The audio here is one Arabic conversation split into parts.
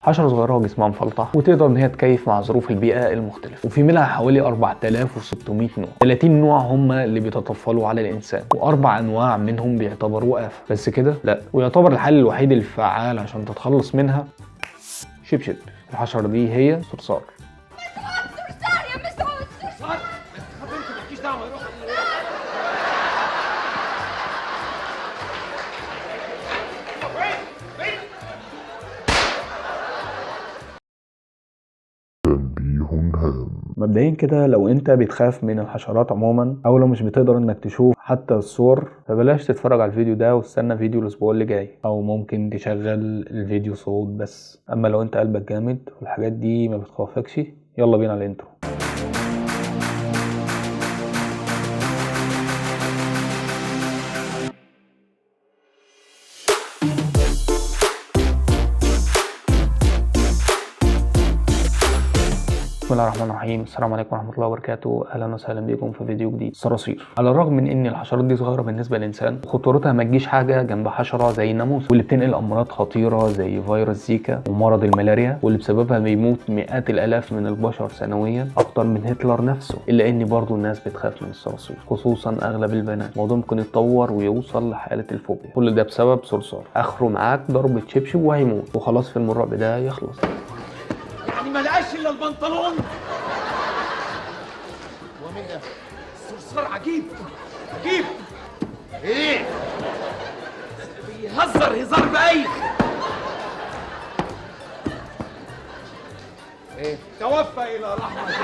حشرة صغيرة جسمها مفلطح وتقدر ان هي تكيف مع ظروف البيئة المختلفة، وفي منها حوالي 4600 نوع. 30 نوع هم اللي بيتطفلوا على الانسان، واربع انواع منهم بيعتبروا آفة. بس كده لا، ويعتبر الحل الوحيد الفعال عشان تتخلص منها شبشب. الحشرة دي هي صرصار. مبدئيا كده، لو انت بتخاف من الحشرات عموما، او لو مش بتقدر انك تشوف حتى الصور، فبلاش تتفرج على الفيديو ده واستنى فيديو الاسبوع اللي جاي، او ممكن تشغل الفيديو صوت بس. اما لو انت قلبك جامد والحاجات دي ما بتخوفكش، يلا بينا على الانترو. بسم الله الرحمن الرحيم. السلام عليكم ورحمه الله وبركاته. اهلا وسهلا بكم في فيديو جديد. الصراصير، على الرغم من ان الحشرات دي صغيره بالنسبه للانسان وخطورتها ما تجيش حاجه جنب حشره زي الناموس، واللي بتنقل امراض خطيره زي فيروس زيكا ومرض الملاريا، واللي بسببها بيموت مئات الالاف من البشر سنويا، اكتر من هتلر نفسه، الا ان برضه الناس بتخاف من الصراصير، خصوصا اغلب البنات. الموضوع ممكن يتطور ويوصل لحاله الفوبيا. كل ده بسبب صرصار اخره معاك ضربه شبشب وهيموت، وخلاص فيلم الرعب ده يخلص. يعني ما لقاش الا البنطلون. ومين ده؟ صرصار عجيب عجيب. ايه؟ بيهزر هزار بايخ. ايه؟ توفى الى رحمه الله.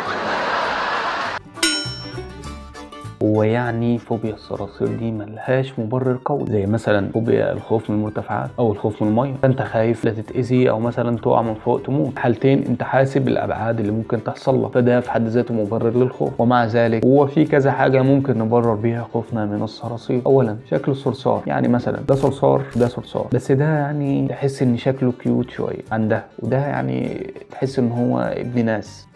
ويعني فوبيا الصراصير دي ملهاش مبرر قوي، زي مثلا فوبيا الخوف من المرتفعات او الخوف من الميه، فانت خايف لا تتاذي او مثلا تقع من فوق تموت. حالتين انت حاسب الابعاد اللي ممكن تحصل لك، فده في حد ذاته مبرر للخوف. ومع ذلك هو في كذا حاجه ممكن نبرر بيها خوفنا من الصراصير. اولا شكل الصرصار، يعني مثلا ده صرصار ده صرصار، بس ده يعني تحس ان شكله كيوت شويه عن ده، وده يعني تحس ان هو ابن ناس.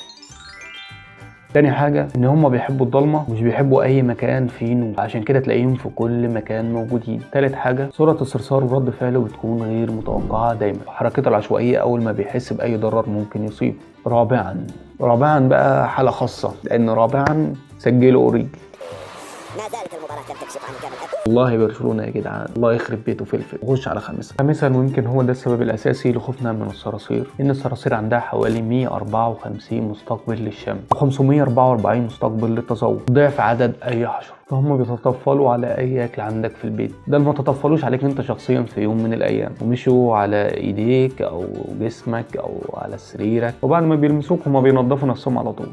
تاني حاجة ان هم بيحبوا الضلمة ومش بيحبوا اي مكان فيه نور، عشان كده تلاقيهم في كل مكان موجودين. تالت حاجة سرعة الصرصار ورد فعله بتكون غير متوقعة دايما، وحركته العشوائية اول ما بيحس باي ضرر ممكن يصيبه. رابعا بقى حالة خاصة، لان رابعا سجلوا اوريجي. ما زالت المباراة لم تكشف عن كامل. والله برشلونة يا جدعان، الله يخرب بيته فلفل. نخش على خامسا، ويمكن هو ده السبب الاساسي لخوفنا من الصراصير، ان الصراصير عندها حوالي 154 مستقبل للشم و544 مستقبل للتذوق، ضعف عدد اي حشرة. فهم بيتطفلوا على اي اكل عندك في البيت، ده ما تطفلوش عليك انت شخصيا في يوم من الايام، ومشوا على ايديك او جسمك او على سريرك، وبعد ما بيلمسوك هم بينظفوا نفسهم على طول.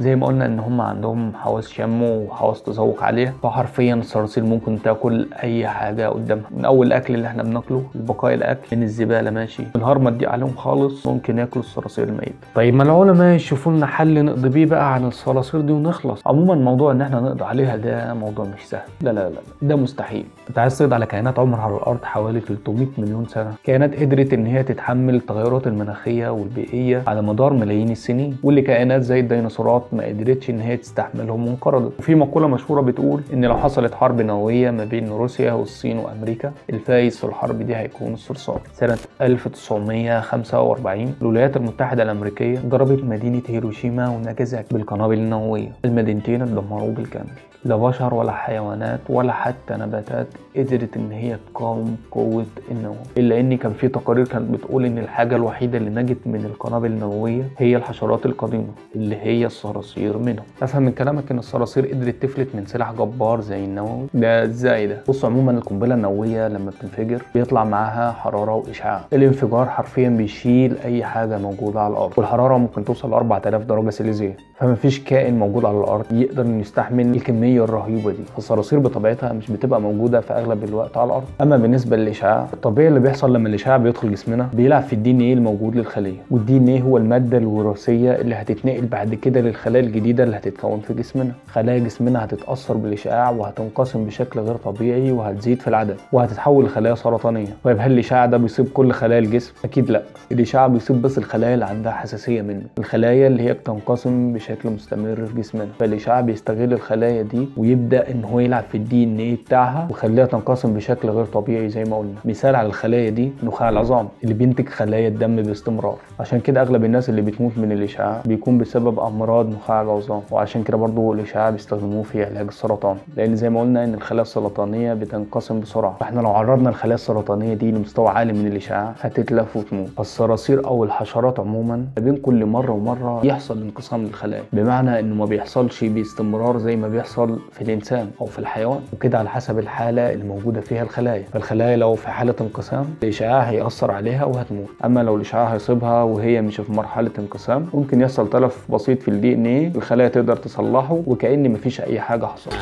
زي ما قلنا ان هم عندهم حواس شم وحواس تذوق عاليه، فحرفيا الصراصير ممكن تاكل اي حاجه قدامها، من اول الاكل اللي احنا بناكله لبقايا الاكل، من الزباله ماشي، الهرمه دي عليهم خالص ممكن ياكلوا الصراصير الميت. طيب ما العلماء يشوفوا لنا حل نقضي بيه بقى عن الصراصير دي ونخلص. عموما موضوع ان احنا نقضي عليها ده موضوع مش سهل، لا ده مستحيل. انت عايز تقضي على كائنات عمرها على الارض حوالي 300 مليون سنه، كائنات قدرت ان هي تتحمل التغيرات المناخيه والبيئيه على مدار ملايين السنين، واللي كائنات زي الديناصورات ما قدرتش ان هي تستحملهم وانقرضت. وفي مقوله مشهوره بتقول ان لو حصلت حرب نوويه ما بين روسيا والصين وامريكا، الفايز في الحرب دي هيكون الصرصار. سنه 1945 الولايات المتحده الامريكيه ضربت مدينه هيروشيما وناجازاكي بالقنابل النوويه، المدينتين اتدمروا بالكامل. لا بشر ولا حيوانات ولا حتى نباتات قدرت ان هي تقاوم قوه النووي، الا ان كان في تقارير كانت بتقول ان الحاجه الوحيده اللي نجت من القنابل النوويه هي الحشرات القديمه اللي هي الصراصير منهم. افهم من كلامك ان الصراصير قدرت تفلت من سلاح جبار زي النووي ده ازاي ده؟ بص، عموما القنبله النوويه لما بتنفجر بيطلع معاها حراره واشعاع، الانفجار حرفيا بيشيل اي حاجه موجوده على الارض، والحراره ممكن توصل ل 4000 درجه سيليزيه، فمفيش كائن موجود على الارض يقدر انه يستحمل الكميه الرهيبه دي. الصراصير بطبيعتها مش بتبقى موجوده في اغلب الوقت على الارض. اما بالنسبه للاشعاع، الطبيعي اللي بيحصل لما الاشعاع بيدخل جسمنا بيلعب في الدي ان ايه الموجود للخليه، والدي ان ايه هو الماده الوراثيه اللي هتتنقل بعد كده للخليه الخلايا الجديدة اللي هتتكون في جسمنا. خلايا جسمنا هتتأثر بالإشعاع وهتنقسم بشكل غير طبيعي وهتزيد في العدد وهتتحول لخلايا سرطانية. طيب هل الإشعاع ده بيصيب كل خلايا الجسم؟ أكيد لا، الإشعاع بيصيب بس الخلايا اللي عندها حساسية منه، الخلايا اللي هي بتنقسم بشكل مستمر في جسمنا. فالإشعاع بيستغل الخلايا دي ويبدأ إن هو يلعب في الدي ان ايه بتاعها ويخليها تنقسم بشكل غير طبيعي زي ما قلنا. مثال على الخلايا دي نخاع العظام اللي بينتج خلايا الدم باستمرار. عشان كده اغلب الناس اللي بتموت من الاشعاع بيكون بسبب امراض نخاع العظام، وعشان كده برضو الاشعاع بيستخدموه في علاج السرطان، لان زي ما قلنا ان الخلايا السرطانيه بتنقسم بسرعه، فاحنا لو عرضنا الخلايا السرطانيه دي لمستوى عالي من الاشعاع هتتلف وتموت. فالصراصير او الحشرات عموما بين كل مره ومره يحصل انقسام للخلايا، بمعنى انه ما بيحصلش باستمرار زي ما بيحصل في الانسان او في الحيوان، وكده على حسب الحاله اللي موجوده فيها الخلايا. فالخلايا لو في حاله انقسام الاشعاع هيأثر عليها وهتموت، اما لو الاشعاع هيصيبها وهي مش في مرحله انقسام ممكن يحصل تلف بسيط في الدي ان ايه، الخلايا تقدر تصلحه وكأن مفيش اي حاجه حصلت.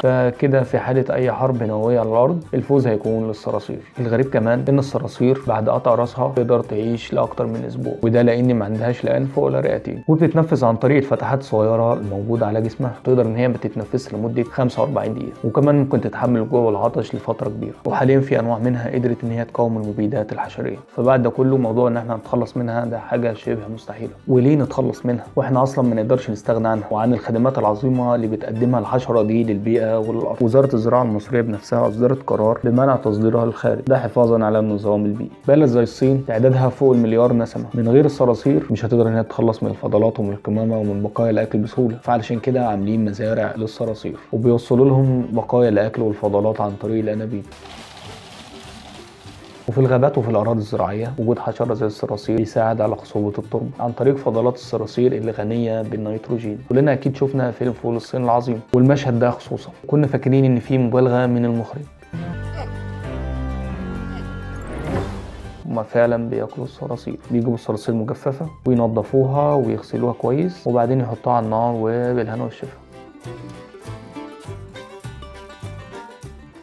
فكده في حالة أي حرب نووية على الأرض الفوز هيكون للصراصير. الغريب كمان إن الصراصير بعد قطع راسها تقدر تعيش لأكتر من أسبوع، وده لأن ما عندهاش لا أنف ولا رئتين، وبتتنفس عن طريق الفتحات الصغيرة الموجودة على جسمها. تقدر إن هي بتتنفس لمدة 45 دقيقة، وكمان ممكن تتحمل الجوع والعطش لفترة كبيرة. وحاليا في أنواع منها قدرت إن هي تقاوم المبيدات الحشرية. فبعد ده كله موضوع إن إحنا نتخلص منها ده حاجة شبه مستحيلة. وليه نتخلص منها وإحنا أصلا ما نقدرش نستغنى عنها وعن الخدمات العظيمة اللي بتقدمها الحشرة دي للبيئة والأرض؟ وزارة الزراعة المصرية بنفسها أصدرت قرار بمنع تصديرها للخارج، ده حفاظا على النظام البيئي. بلد زي الصين تعدادها فوق المليار نسمة، من غير الصراصير مش هتقدر إنها تتخلص من الفضلات ومن القمامة ومن بقايا الأكل بسهولة، فعلشان كده عاملين مزارع للصراصير وبيوصلوا لهم بقايا الأكل والفضلات عن طريق الأنابيب. وفي الغابات وفي الأراضي الزراعية وجود حشرة زي الصراصير بيساعد على خصوبة التربة عن طريق فضلات الصراصير اللي غنية بالنيتروجين. كلنا أكيد شفنا فيلم فول الصين العظيم، والمشهد ده خصوصا كنا فاكرين إن فيه مبالغة من المخرج. هما فعلا بياكلوا الصراصير، بيجيبوا الصراصير مجففة وينضفوها ويغسلوها كويس وبعدين يحطوها على النار وبالهنا والشفا.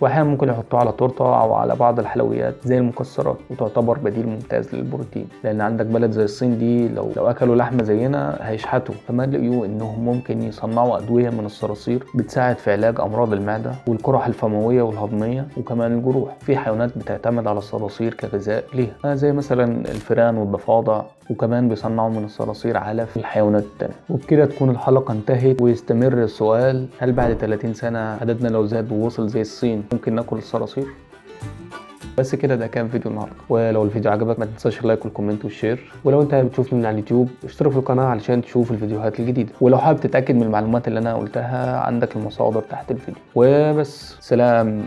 واحيانا ممكن يحطوها على تورته او على بعض الحلويات زي المكسرات، وتعتبر بديل ممتاز للبروتين، لان عندك بلد زي الصين دي لو اكلوا لحمه زينا هيشحتوا. كمان لقيوا انهم ممكن يصنعوا ادويه من الصراصير بتساعد في علاج امراض المعده والقرح الفمويه والهضميه وكمان الجروح. في حيوانات بتعتمد على الصراصير كغذاء ليها زي مثلا الفئران والضفادع، وكمان بيصنعوا من الصراصير علف الحيوانات التانية. وبكده تكون الحلقة انتهت، ويستمر السؤال: هل بعد 30 سنة عددنا لو زاد ووصل زي الصين ممكن ناكل الصراصير؟ بس كده ده كان فيديو النهارده، ولو الفيديو عجبك ما تنساش اللايك والكومنت والشير، ولو انت بتشوفني من على اليوتيوب اشترك في القناة علشان تشوف الفيديوهات الجديدة، ولو حابب تتأكد من المعلومات اللي انا قلتها عندك المصادر تحت الفيديو. وبس، سلام.